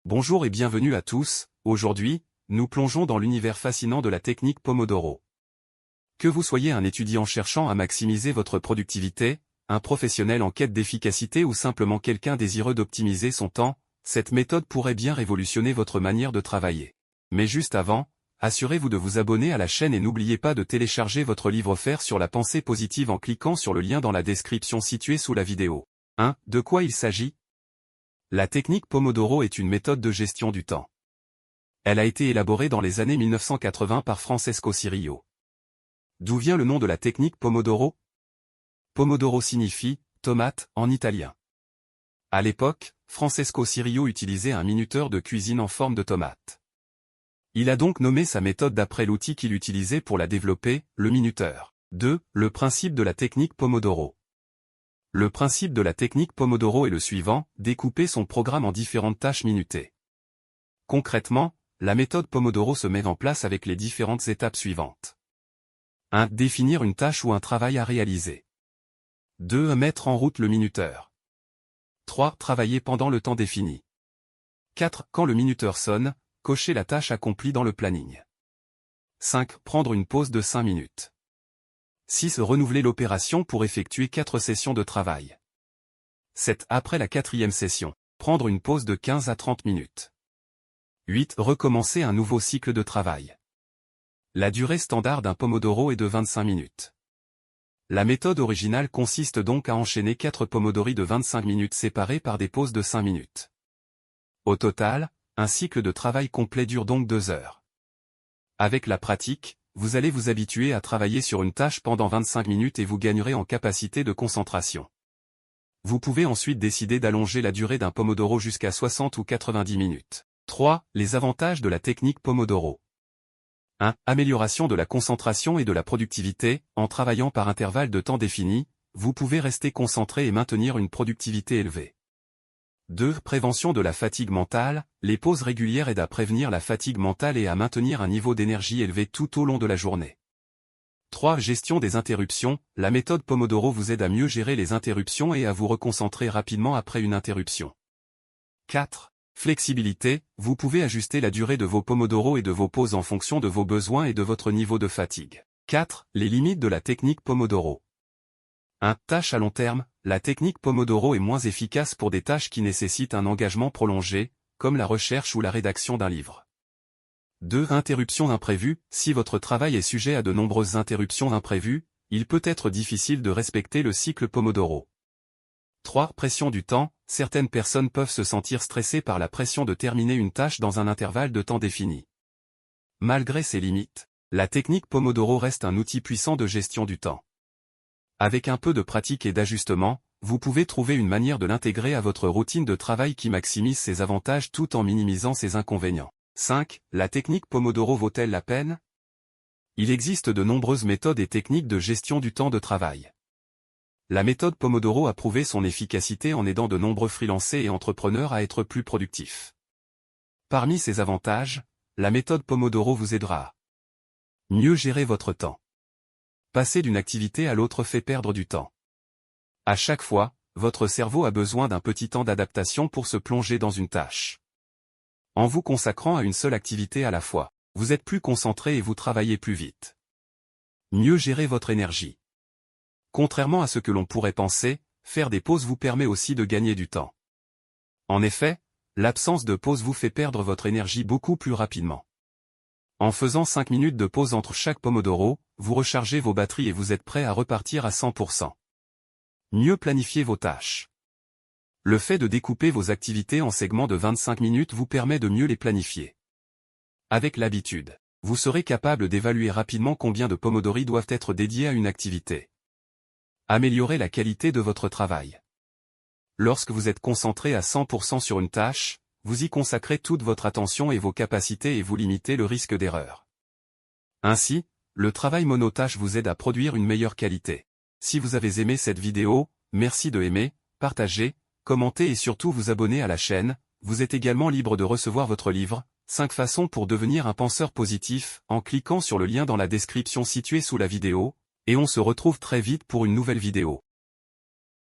Bonjour et bienvenue à tous. Aujourd'hui, nous plongeons dans l'univers fascinant de la technique Pomodoro. Que vous soyez un étudiant cherchant à maximiser votre productivité, un professionnel en quête d'efficacité ou simplement quelqu'un désireux d'optimiser son temps, cette méthode pourrait bien révolutionner votre manière de travailler. Mais juste avant, assurez-vous de vous abonner à la chaîne et n'oubliez pas de télécharger votre livre offert sur la pensée positive en cliquant sur le lien dans la description située sous la vidéo. 1. De quoi il s'agit? La technique Pomodoro est une méthode de gestion du temps. Elle a été élaborée dans les années 1980 par Francesco Cirillo. D'où vient le nom de la technique Pomodoro? Pomodoro signifie « tomate » en italien. À l'époque, Francesco Cirillo utilisait un minuteur de cuisine en forme de tomate. Il a donc nommé sa méthode d'après l'outil qu'il utilisait pour la développer, le minuteur. 2. Le principe de la technique Pomodoro. Le principe de la technique Pomodoro est le suivant, découper son programme en différentes tâches minutées. Concrètement, la méthode Pomodoro se met en place avec les différentes étapes suivantes. 1. Définir une tâche ou un travail à réaliser. 2. Mettre en route le minuteur. 3. Travailler pendant le temps défini. 4. Quand le minuteur sonne, cocher la tâche accomplie dans le planning. 5. Prendre une pause de 5 minutes. 6. Renouveler l'opération pour effectuer 4 sessions de travail. 7. Après la 4e session, prendre une pause de 15 à 30 minutes. 8. Recommencer un nouveau cycle de travail. La durée standard d'un Pomodoro est de 25 minutes. La méthode originale consiste donc à enchaîner 4 Pomodori de 25 minutes séparés par des pauses de 5 minutes. Au total, un cycle de travail complet dure donc 2 heures. Avec la pratique, vous allez vous habituer à travailler sur une tâche pendant 25 minutes et vous gagnerez en capacité de concentration. Vous pouvez ensuite décider d'allonger la durée d'un Pomodoro jusqu'à 60 ou 90 minutes. 3. Les avantages de la technique Pomodoro. 1. Amélioration de la concentration et de la productivité. En travaillant par intervalles de temps définis, vous pouvez rester concentré et maintenir une productivité élevée. 2. Prévention de la fatigue mentale. Les pauses régulières aident à prévenir la fatigue mentale et à maintenir un niveau d'énergie élevé tout au long de la journée. 3. Gestion des interruptions. La méthode Pomodoro vous aide à mieux gérer les interruptions et à vous reconcentrer rapidement après une interruption. 4. Flexibilité. Vous pouvez ajuster la durée de vos Pomodoro et de vos pauses en fonction de vos besoins et de votre niveau de fatigue. 4. Les limites de la technique Pomodoro. 1. Tâche à long terme. La technique Pomodoro est moins efficace pour des tâches qui nécessitent un engagement prolongé, comme la recherche ou la rédaction d'un livre. 2. Interruptions imprévues. Si votre travail est sujet à de nombreuses interruptions imprévues, il peut être difficile de respecter le cycle Pomodoro. 3. Pression du temps. Certaines personnes peuvent se sentir stressées par la pression de terminer une tâche dans un intervalle de temps défini. Malgré ces limites, la technique Pomodoro reste un outil puissant de gestion du temps. Avec un peu de pratique et d'ajustement, vous pouvez trouver une manière de l'intégrer à votre routine de travail qui maximise ses avantages tout en minimisant ses inconvénients. 5. La technique Pomodoro vaut-elle la peine? Il existe de nombreuses méthodes et techniques de gestion du temps de travail. La méthode Pomodoro a prouvé son efficacité en aidant de nombreux freelancers et entrepreneurs à être plus productifs. Parmi ses avantages, la méthode Pomodoro vous aidera à mieux gérer votre temps. Passer d'une activité à l'autre fait perdre du temps. À chaque fois, votre cerveau a besoin d'un petit temps d'adaptation pour se plonger dans une tâche. En vous consacrant à une seule activité à la fois, vous êtes plus concentré et vous travaillez plus vite. Mieux gérer votre énergie. Contrairement à ce que l'on pourrait penser, faire des pauses vous permet aussi de gagner du temps. En effet, l'absence de pause vous fait perdre votre énergie beaucoup plus rapidement. En faisant 5 minutes de pause entre chaque Pomodoro, vous rechargez vos batteries et vous êtes prêt à repartir à 100%. Mieux planifier vos tâches. Le fait de découper vos activités en segments de 25 minutes vous permet de mieux les planifier. Avec l'habitude, vous serez capable d'évaluer rapidement combien de Pomodori doivent être dédiés à une activité. Améliorer la qualité de votre travail. Lorsque vous êtes concentré à 100% sur une tâche, vous y consacrez toute votre attention et vos capacités et vous limitez le risque d'erreur. Ainsi, le travail monotâche vous aide à produire une meilleure qualité. Si vous avez aimé cette vidéo, merci de aimer, partager, commenter et surtout vous abonner à la chaîne. Vous êtes également libre de recevoir votre livre, 5 façons pour devenir un penseur positif, en cliquant sur le lien dans la description située sous la vidéo, et on se retrouve très vite pour une nouvelle vidéo.